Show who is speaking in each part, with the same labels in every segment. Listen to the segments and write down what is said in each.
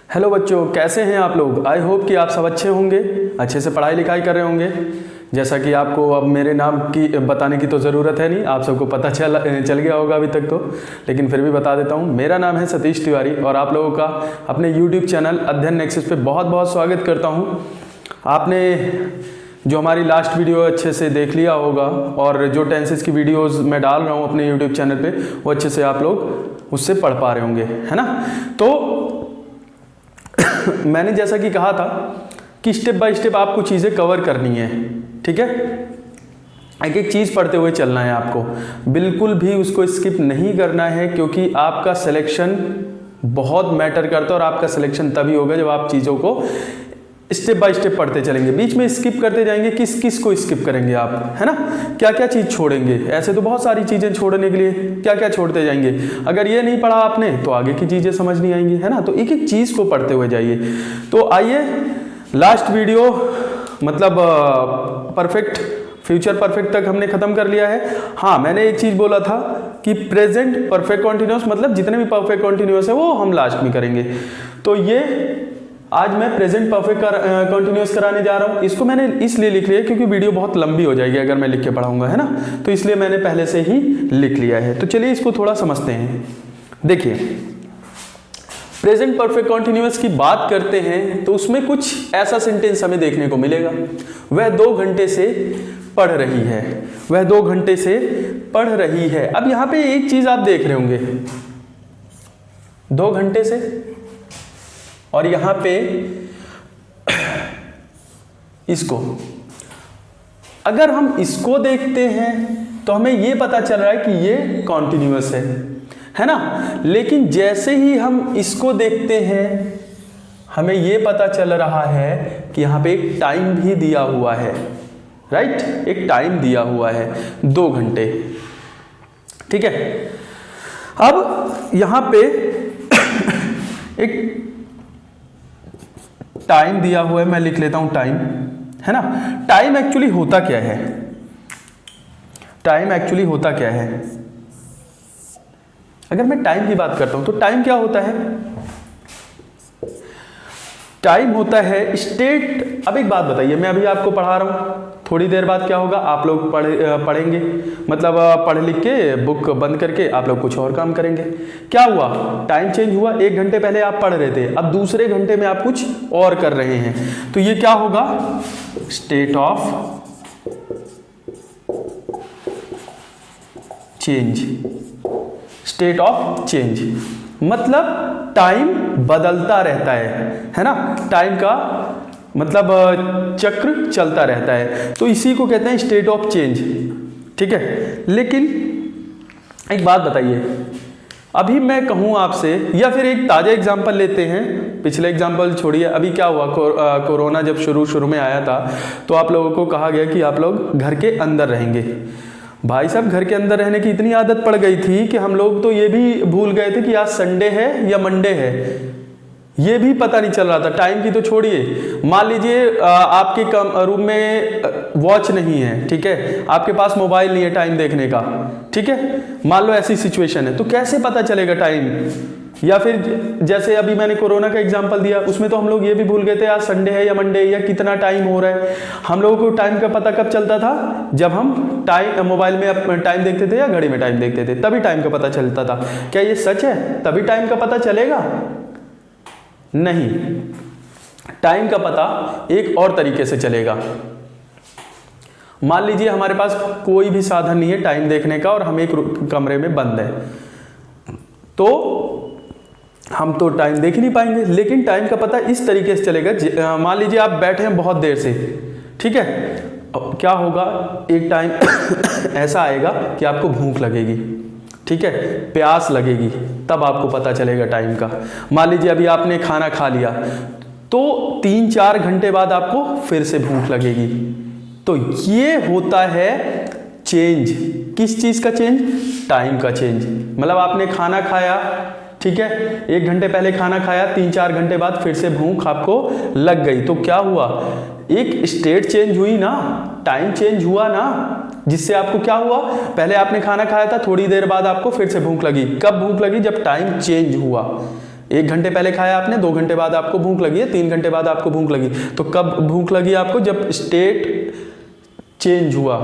Speaker 1: Hello बच्चों, कैसे हैं आप लोग। आई होप कि आप सब अच्छे होंगे, अच्छे से पढ़ाई लिखाई कर रहे होंगे। जैसा कि आपको अब मेरे नाम की बताने की तो ज़रूरत है नहीं, आप सबको पता चल गया होगा अभी तक तो, लेकिन फिर भी बता देता हूँ। मेरा नाम है सतीश तिवारी और आप लोगों का अपने यूट्यूब चैनल अध्ययन नेक्सस पे बहुत बहुत स्वागत करता हूँ। आपने जो हमारी लास्ट वीडियो अच्छे से देख लिया होगा और जो टेंसेस की वीडियोस मैं डाल रहा हूँ अपने यूट्यूब चैनल पे, वो अच्छे से आप लोग उससे पढ़ पा रहे होंगे, है ना। तो मैंने जैसा कि कहा था कि स्टेप बाय स्टेप आपको चीज़ें कवर करनी है, ठीक है। एक एक चीज़ पढ़ते हुए चलना है आपको, बिल्कुल भी उसको स्किप नहीं करना है, क्योंकि आपका सिलेक्शन बहुत मैटर करता है और आपका सिलेक्शन तभी होगा जब आप चीज़ों को स्टेप बाय स्टेप पढ़ते चलेंगे। बीच में स्किप करते जाएंगे, किस किस को स्किप करेंगे आप, है ना, क्या क्या चीज़ छोड़ेंगे। ऐसे तो बहुत सारी चीज़ें छोड़ने के लिए क्या क्या छोड़ते जाएंगे। अगर ये नहीं पढ़ा आपने तो आगे की चीज़ें समझ नहीं आएंगी, है ना। तो एक एक चीज़ को पढ़ते हुए जाइए। तो आइए, लास्ट वीडियो मतलब परफेक्ट फ्यूचर परफेक्ट तक हमने खत्म कर लिया है। हाँ, मैंने एक चीज़ बोला था कि प्रेजेंट परफेक्ट कॉन्टिन्यूस, मतलब जितने भी परफेक्ट कॉन्टिन्यूस है वो हम लास्ट में करेंगे। तो ये आज मैं प्रेजेंट परफेक्ट कॉन्टिन्यूस कराने जा रहा हूँ। इसको मैंने इसलिए लिख लिया क्योंकि वीडियो बहुत लंबी हो जाएगी अगर मैं लिख के पढ़ाऊंगा, है ना। तो इसलिए मैंने पहले से ही लिख लिया है। तो चलिए इसको थोड़ा समझते हैं। देखिए, प्रेजेंट परफेक्ट कॉन्टिन्यूस की बात करते हैं तो उसमें कुछ ऐसा सेंटेंस हमें देखने को मिलेगा, वह 2 घंटे से पढ़ रही है, वह 2 घंटे से पढ़ रही है। अब यहाँ पे एक चीज आप देख रहे होंगे, 2 घंटे से, और यहां पे इसको अगर हम इसको देखते हैं तो हमें यह पता चल रहा है कि ये कॉन्टिन्यूअस है ना। लेकिन जैसे ही हम इसको देखते हैं हमें यह पता चल रहा है कि यहां पे एक टाइम भी दिया हुआ है, राइट। एक टाइम दिया हुआ है 2 घंटे, ठीक है। अब यहां पे एक टाइम दिया हुआ है, मैं लिख लेता हूं टाइम, है ना। टाइम एक्चुअली होता क्या है, टाइम एक्चुअली होता क्या है। अगर मैं टाइम की बात करता हूं तो टाइम क्या होता है, टाइम होता है स्टेट। अब एक बात बताइए, मैं अभी आपको पढ़ा रहा हूं, थोड़ी देर बाद क्या होगा, आप लोग पढ़ेंगे, मतलब पढ़ लिख के बुक बंद करके आप लोग कुछ और काम करेंगे। क्या हुआ, टाइम चेंज हुआ। 1 घंटे पहले आप पढ़ रहे थे, अब दूसरे घंटे में आप कुछ और कर रहे हैं, तो ये क्या होगा, state of change. State of change मतलब टाइम बदलता रहता है ना। टाइम का मतलब चक्र चलता रहता है, तो इसी को कहते हैं स्टेट ऑफ चेंज, ठीक है। लेकिन एक बात बताइए, अभी मैं कहूं आपसे, या फिर एक ताजा एग्जांपल लेते हैं, पिछले एग्जांपल छोड़िए। अभी क्या हुआ, कोरोना जब शुरू में आया था तो आप लोगों को कहा गया कि आप लोग घर के अंदर रहेंगे। भाई साहब, घर के अंदर रहने की इतनी आदत पड़ गई थी कि हम लोग तो ये भी भूल गए थे कि आज संडे है या मंडे है, ये भी पता नहीं चल रहा था। टाइम की तो छोड़िए, मान लीजिए आपके रूम में वॉच नहीं है, ठीक है, आपके पास मोबाइल नहीं है टाइम देखने का, ठीक है, मान लो ऐसी सिचुएशन है, तो कैसे पता चलेगा टाइम। या फिर जैसे अभी मैंने कोरोना का एग्जांपल दिया, उसमें तो हम लोग ये भी भूल गए थे आज संडे है या मंडे या कितना टाइम हो रहा है। हम लोगों को टाइम का पता कब चलता था, जब हम मोबाइल में टाइम देखते थे या घड़ी में टाइम देखते थे, तभी टाइम का पता चलता था। क्या ये सच है, तभी टाइम का पता चलेगा? नहीं, टाइम का पता एक और तरीके से चलेगा। मान लीजिए हमारे पास कोई भी साधन नहीं है टाइम देखने का और हम एक कमरे में बंद है, तो हम तो टाइम देख ही नहीं पाएंगे। लेकिन टाइम का पता इस तरीके से चलेगा, मान लीजिए आप बैठे हैं बहुत देर से, ठीक है, क्या होगा, एक टाइम ऐसा आएगा कि आपको भूख लगेगी, ठीक है, प्यास लगेगी, तब आपको पता चलेगा टाइम का। मान लीजिए अभी आपने खाना खा लिया तो 3-4 घंटे बाद आपको फिर से भूख लगेगी। तो ये होता है चेंज। किस चीज का चेंज, टाइम का चेंज। मतलब आपने खाना खाया, ठीक है, 1 घंटे पहले खाना खाया, 3-4 घंटे बाद फिर से भूख आपको लग गई, तो क्या हुआ, एक स्टेट चेंज हुई ना, टाइम चेंज हुआ ना, जिससे आपको क्या हुआ, पहले आपने खाना खाया था, थोड़ी देर बाद आपको फिर से भूख लगी। कब भूख लगी, जब टाइम चेंज हुआ, 1 घंटे पहले खाया आपने, 2 घंटे बाद आपको भूख लगी है, 3 घंटे बाद आपको भूख लगी। तो कब भूख लगी आपको? जब स्टेट चेंज हुआ,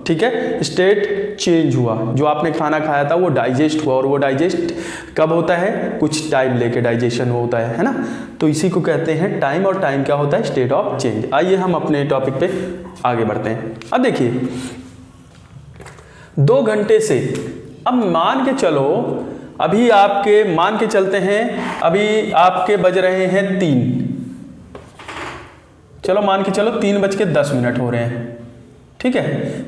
Speaker 1: ठीक है, स्टेट चेंज हुआ, जो आपने खाना खाया था वो डाइजेस्ट हुआ, और वो डाइजेस्ट कब होता है? कुछ टाइम लेके डाइजेशन होता है ना। तो इसी को कहते हैं टाइम, और टाइम क्या होता है? State of change. आइए हम अपने टॉपिक पे आगे बढ़ते हैं। अब देखिए 2 घंटे से, अब मान के चलो, अभी आपके मान के चलते हैं, अभी आपके बज रहे हैं 3, चलो मान के चलो 3:10 हो रहे हैं, ठीक है,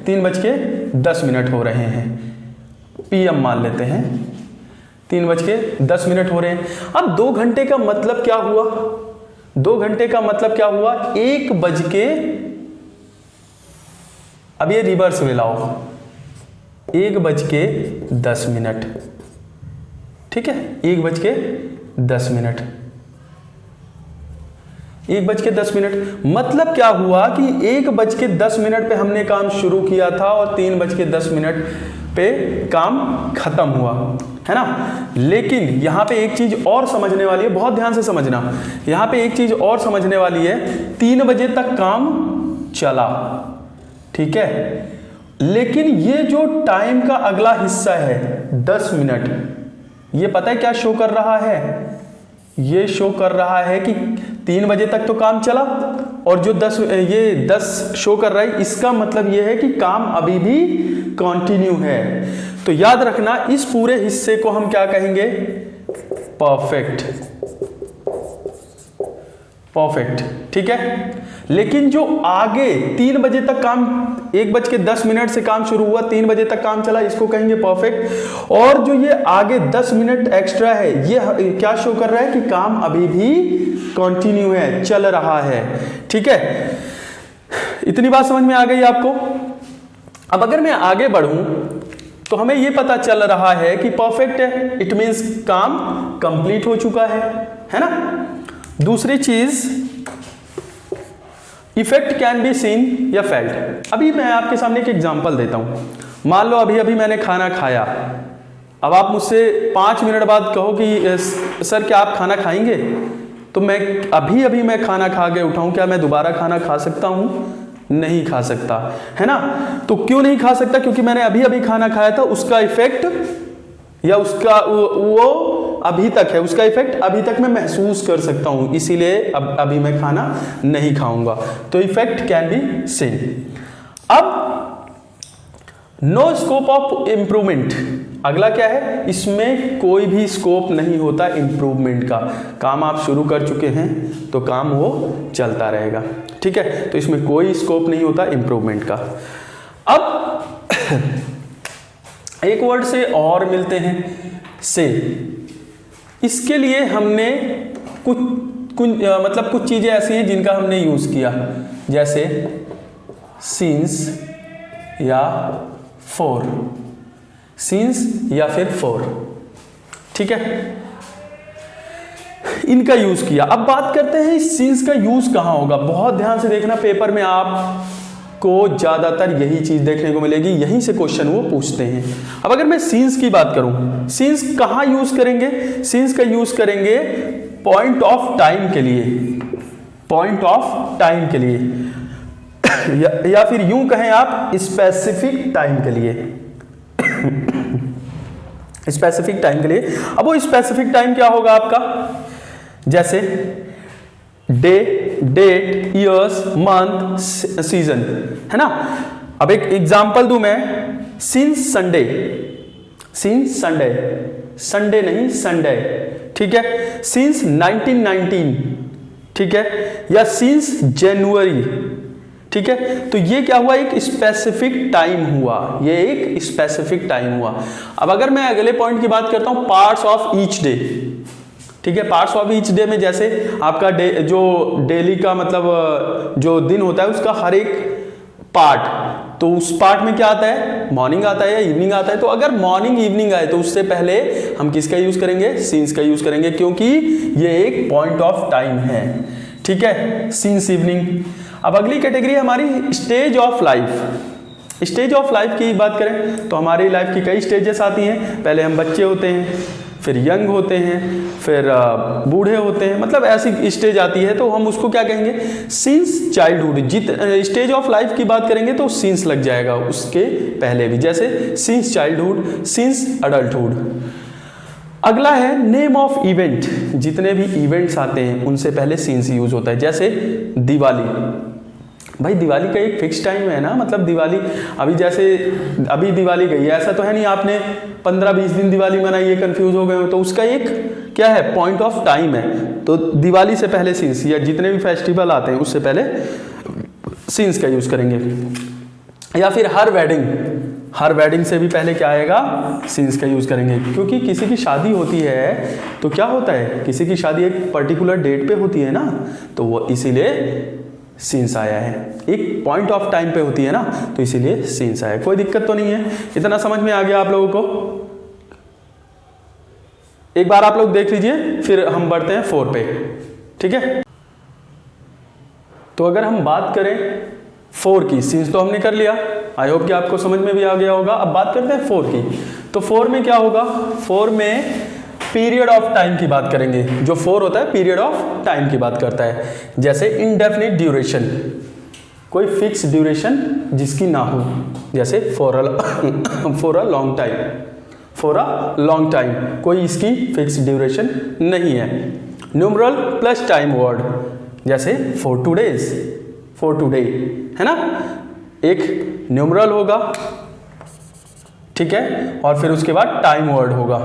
Speaker 1: 3:10 हो रहे हैं, PM मान लेते हैं, 3:10 हो रहे हैं। अब 2 घंटे का मतलब क्या हुआ? 2 घंटे का मतलब क्या हुआ? 1 बज के, अब ये रिवर्स में लाओ, 1:10, ठीक है, 1:10, 1:10, मतलब क्या हुआ कि 1:10 पे हमने काम शुरू किया था और 3:10 पे काम खत्म हुआ, है ना। लेकिन यहां पे एक चीज और समझने वाली है, बहुत ध्यान से समझना, यहां पे एक चीज और समझने वाली है, 3 बजे तक काम चला, ठीक है, लेकिन ये जो टाइम का अगला हिस्सा है 10 मिनट, ये पता है क्या शो कर रहा है? ये शो कर रहा है कि 3 बजे तक तो काम चला, और जो 10 शो कर रहा है, इसका मतलब ये है कि काम अभी भी कंटिन्यू है। तो याद रखना, इस पूरे हिस्से को हम क्या कहेंगे? परफेक्ट, ठीक है। लेकिन जो आगे 3 बजे तक काम, 1:10 से काम शुरू हुआ, 3 बजे तक काम चला, इसको कहेंगे परफेक्ट। और जो ये आगे 10 मिनट एक्स्ट्रा है, ये क्या शो कर रहा है कि काम अभी भी कंटिन्यू है, चल रहा है, ठीक है। इतनी बात समझ में आ गई आपको? अब अगर मैं आगे बढ़ूं तो हमें ये पता चल रहा है कि परफेक्ट है, इट मींस काम कंप्लीट हो चुका है ना। दूसरी चीज, इफेक्ट कैन बी सीन या फेल्ट। अभी मैं आपके सामने एक एग्जांपल देता हूं। मान लो अभी मैंने खाना खाया, अब आप मुझसे 5 मिनट बाद कहो कि सर क्या आप खाना खाएंगे? तो मैं अभी मैं खाना खा के उठाऊं, क्या मैं दोबारा खाना खा सकता हूं? नहीं खा सकता, है ना। तो क्यों नहीं खा सकता? क्योंकि मैंने अभी खाना खाया था, उसका इफेक्ट या उसका वो अभी तक है, उसका इफेक्ट अभी तक मैं महसूस कर सकता हूं, इसीलिए अभी मैं खाना नहीं खाऊंगा। तो इफेक्ट कैन बी सीन। अब नो स्कोप ऑफ इंप्रूवमेंट, अगला क्या है? इसमें कोई भी स्कोप नहीं होता इंप्रूवमेंट का। काम आप शुरू कर चुके हैं तो काम वो चलता रहेगा, ठीक है। तो इसमें कोई स्कोप नहीं होता इंप्रूवमेंट का। अब एक वर्ड से और मिलते हैं, से। इसके लिए हमने कुछ चीजें ऐसी हैं जिनका हमने यूज किया, जैसे सिंस या फॉर, सिंस या फिर फॉर, ठीक है, इनका यूज किया। अब बात करते हैं सिंस का यूज कहां होगा। बहुत ध्यान से देखना, पेपर में आपको ज्यादातर यही चीज देखने को मिलेगी, यहीं से क्वेश्चन वो पूछते हैं। अब अगर मैं सिंस की बात करूं, सिंस कहां यूज करेंगे? सिंस का यूज करेंगे पॉइंट ऑफ टाइम के लिए, पॉइंट ऑफ टाइम के लिए, या फिर यूं कहें आप स्पेसिफिक टाइम के लिए, स्पेसिफिक टाइम के लिए। अब वो स्पेसिफिक टाइम क्या होगा आपका? जैसे day, date, years, month, season, है ना। अब एक एग्जांपल दूं मैं, since Sunday, since Sunday, Sunday नहीं संडे, ठीक है। सिंस 1919, ठीक है, या सिंस जनवरी, ठीक है। तो ये क्या हुआ? एक स्पेसिफिक टाइम हुआ, ये एक स्पेसिफिक टाइम हुआ। अब अगर मैं अगले पॉइंट की बात करता हूं, पार्ट्स ऑफ ईच डे, ठीक है। पार्ट्स ऑफ ईच डे में जैसे आपका जो डेली का मतलब जो दिन होता है उसका हर एक पार्ट, तो उस पार्ट में क्या आता है? मॉर्निंग आता है या इवनिंग आता है। तो अगर मॉर्निंग इवनिंग आए तो उससे पहले हम किसका यूज करेंगे? सिंस का यूज करेंगे, क्योंकि ये एक पॉइंट ऑफ टाइम है, ठीक है, सिंस इवनिंग। अब अगली कैटेगरी हमारी stage of life. Stage of life की बात करें तो हमारी लाइफ की कई स्टेजेस आती हैं। पहले हम बच्चे होते हैं, फिर यंग होते हैं, फिर बूढ़े होते हैं, मतलब ऐसी स्टेज आती है तो हम उसको क्या कहेंगे, सिंस चाइल्डहुड। जित स्टेज ऑफ लाइफ की बात करेंगे तो सिंस लग जाएगा उसके पहले भी, जैसे सिंस चाइल्डहुड, सिंस अडल्टहुड। अगला है नेम ऑफ इवेंट। जितने भी इवेंट्स आते हैं उनसे पहले सिंस यूज होता है, जैसे दिवाली। भाई दिवाली का एक फिक्स टाइम है ना, मतलब दिवाली अभी जैसे अभी दिवाली गई है, ऐसा तो है नहीं आपने 15-20 दिन दिवाली मनाई है, कंफ्यूज हो गए हो, तो उसका एक क्या है, पॉइंट ऑफ टाइम है। तो दिवाली से पहले सिंस, या जितने भी फेस्टिवल आते हैं उससे पहले सिंस का यूज करेंगे। या फिर हर वेडिंग से भी पहले क्या आएगा, सिंस का यूज करेंगे, क्योंकि किसी की शादी होती है तो क्या होता है, किसी की शादी एक पर्टिकुलर डेट पे होती है ना, तो वो इसीलिए सिंस आया है, एक पॉइंट ऑफ टाइम पे होती है ना, तो इसीलिए सिंस आया। कोई दिक्कत तो नहीं है, इतना समझ में आ गया आप लोगों को। एक बार आप लोग देख लीजिए, फिर हम बढ़ते हैं 4 पे, ठीक है। तो अगर हम बात करें 4 की, सिंस तो हमने कर लिया, आई होप कि आपको समझ में भी आ गया होगा। अब बात करते हैं 4 की। तो 4 में क्या होगा, 4 में पीरियड ऑफ टाइम की बात करेंगे। जो 4 होता है पीरियड ऑफ टाइम की बात करता है, जैसे इनडेफिनिट ड्यूरेशन, कोई फिक्स ड्यूरेशन जिसकी ना हो, जैसे for a long time, for a long time, कोई इसकी फिक्स ड्यूरेशन नहीं है। न्यूमरल प्लस टाइम वर्ड, जैसे for two days, for today, है ना, एक न्यूमरल होगा, ठीक है, और फिर उसके बाद टाइम वर्ड होगा,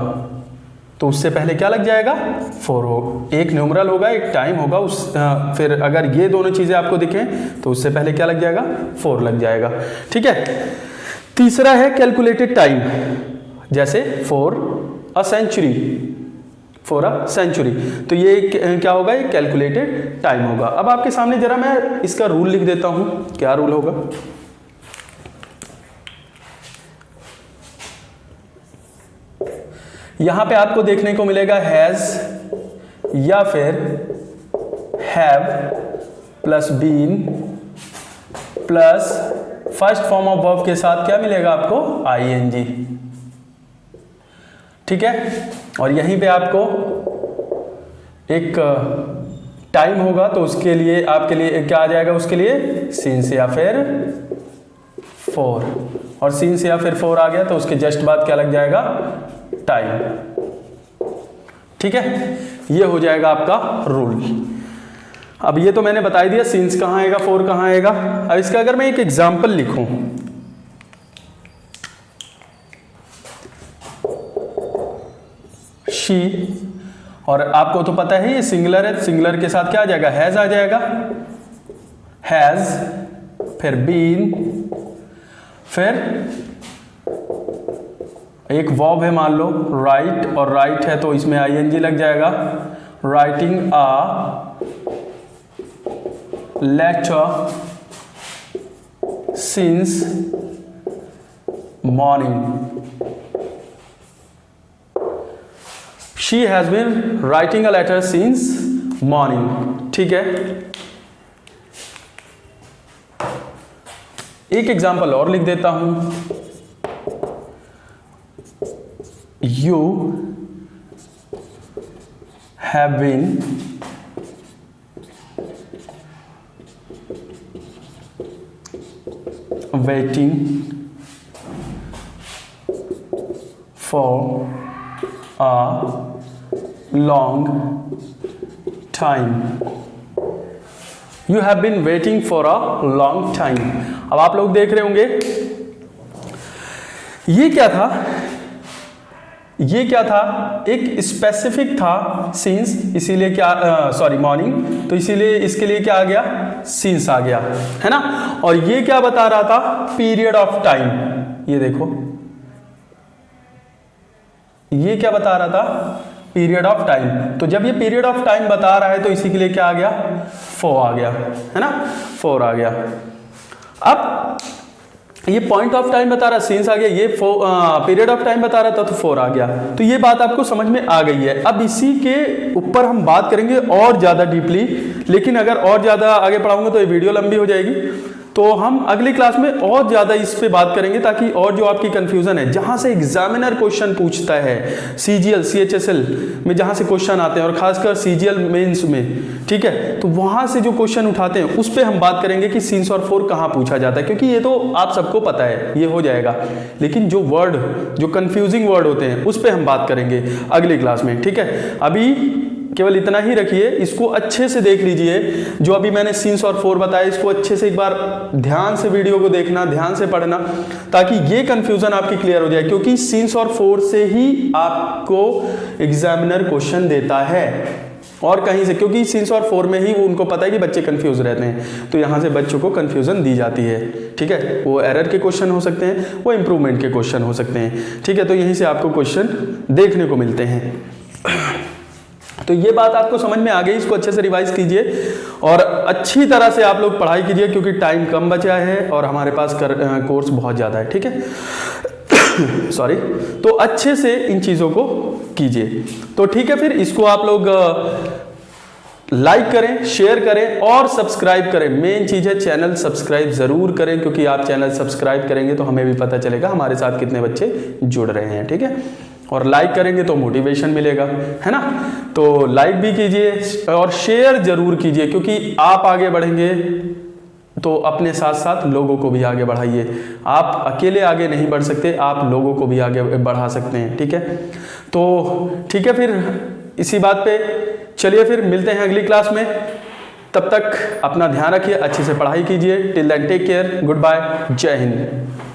Speaker 1: तो उससे पहले क्या लग जाएगा, 4 हो, एक न्यूमरल होगा एक टाइम होगा, फिर अगर ये दोनों चीजें आपको दिखें तो उससे पहले क्या लग जाएगा, 4 लग जाएगा, ठीक है। तीसरा है कैलकुलेटेड टाइम, जैसे for a century, for a century, तो ये क्या होगा, ये कैलकुलेटेड टाइम होगा। अब आपके सामने जरा मैं इसका रूल लिख देता हूं, क्या रूल होगा। यहां पे आपको देखने को मिलेगा हैज या फिर have plus been plus first form of verb के साथ क्या मिलेगा आपको, आईएनजी, ठीक है। और यहीं पे आपको एक टाइम होगा, तो उसके लिए आपके लिए क्या आ जाएगा, उसके लिए सिंस या फिर 4, और सिंस या फिर 4 आ गया तो उसके जस्ट बाद क्या लग जाएगा, टाइम, ठीक है। ये हो जाएगा आपका रूल। अब ये तो मैंने बता दिया सिंस कहाँ आएगा, 4 कहाँ आएगा। अब इसका अगर मैं एक एग्जाम्पल लिखूं, शी, और आपको तो पता है ये सिंगुलर है, सिंगुलर के साथ क्या आ जाएगा, हैज आ जाएगा, हैज, फिर बीन, फिर एक वर्ब है मान लो राइट, और राइट है तो इसमें आईएनजी लग जाएगा, writing a letter since morning, she has been writing a letter since morning, ठीक है। एक एग्जांपल और लिख देता हूं, you have been waiting for a long time. You have been waiting for a long time. अब आप लोग देख रहे होंगे ये क्या था, ये क्या था, एक स्पेसिफिक था सिंस, इसीलिए क्या सॉरी मॉर्निंग, तो इसीलिए इसके लिए क्या आ गया, सिंस आ गया, है ना। और ये क्या बता रहा था, पीरियड ऑफ टाइम, ये देखो ये क्या बता रहा था, पीरियड ऑफ टाइम। तो जब ये पीरियड ऑफ टाइम बता रहा है तो इसी के लिए क्या आ गया, 4 आ गया, है ना, 4 आ गया। अब ये पॉइंट ऑफ टाइम बता रहा, सिंस आ गया, ये पीरियड ऑफ टाइम बता रहा था तो 4 आ गया। तो ये बात आपको समझ में आ गई है। अब इसी के ऊपर हम बात करेंगे और ज़्यादा डीपली, लेकिन अगर और ज़्यादा आगे पढ़ाऊंगा तो ये वीडियो लंबी हो जाएगी, तो हम अगली क्लास में और ज़्यादा इस पे बात करेंगे, ताकि और जो आपकी कंफ्यूजन है, जहाँ से एग्जामिनर क्वेश्चन पूछता है, CGL CHSL में जहाँ से क्वेश्चन आते हैं और खासकर CGL मेंस में, ठीक है, तो वहाँ से जो क्वेश्चन उठाते हैं उस पर हम बात करेंगे कि सिंस और फॉर कहाँ पूछा जाता है, क्योंकि ये तो आप सबको पता है, ये हो जाएगा, लेकिन जो वर्ड, जो कंफ्यूजिंग वर्ड होते हैं उस पर हम बात करेंगे अगली क्लास में, ठीक है। अभी केवल इतना ही रखिए, इसको अच्छे से देख लीजिए, जो अभी मैंने सिंस और फॉर बताया, इसको अच्छे से एक बार ध्यान से वीडियो को देखना, ध्यान से पढ़ना, ताकि ये कंफ्यूजन आपकी क्लियर हो जाए, क्योंकि सिंस और फॉर से ही आपको एग्जामिनर क्वेश्चन देता है और कहीं से, क्योंकि सिंस और फॉर में ही वो उनको पता है कि बच्चे कंफ्यूज रहते हैं, तो यहाँ से बच्चों को कंफ्यूजन दी जाती है, ठीक है। वो एरर के क्वेश्चन हो सकते हैं, वो इंप्रूवमेंट के क्वेश्चन हो सकते हैं, ठीक है। तो यहीं से आपको क्वेश्चन देखने को मिलते हैं। तो ये बात आपको समझ में आ गई, इसको अच्छे से रिवाइज कीजिए और अच्छी तरह से आप लोग पढ़ाई कीजिए, क्योंकि टाइम कम बचा है और हमारे पास कोर्स बहुत ज़्यादा है, ठीक है। सॉरी, तो अच्छे से इन चीज़ों को कीजिए। तो ठीक है, फिर इसको आप लोग लाइक करें, शेयर करें और सब्सक्राइब करें। मेन चीज़ है चैनल सब्सक्राइब ज़रूर करें, क्योंकि आप चैनल सब्सक्राइब करेंगे तो हमें भी पता चलेगा हमारे साथ कितने बच्चे जुड़ रहे हैं, ठीक है। और लाइक करेंगे तो मोटिवेशन मिलेगा, है ना। तो लाइक भी कीजिए और शेयर ज़रूर कीजिए, क्योंकि आप आगे बढ़ेंगे तो अपने साथ साथ लोगों को भी आगे बढ़ाइए। आप अकेले आगे नहीं बढ़ सकते, आप लोगों को भी आगे बढ़ा सकते हैं, ठीक है। तो ठीक है, फिर इसी बात पे चलिए फिर मिलते हैं अगली क्लास में। तब तक अपना ध्यान रखिए, अच्छे से पढ़ाई कीजिए। Till then take care, goodbye, जय हिंद।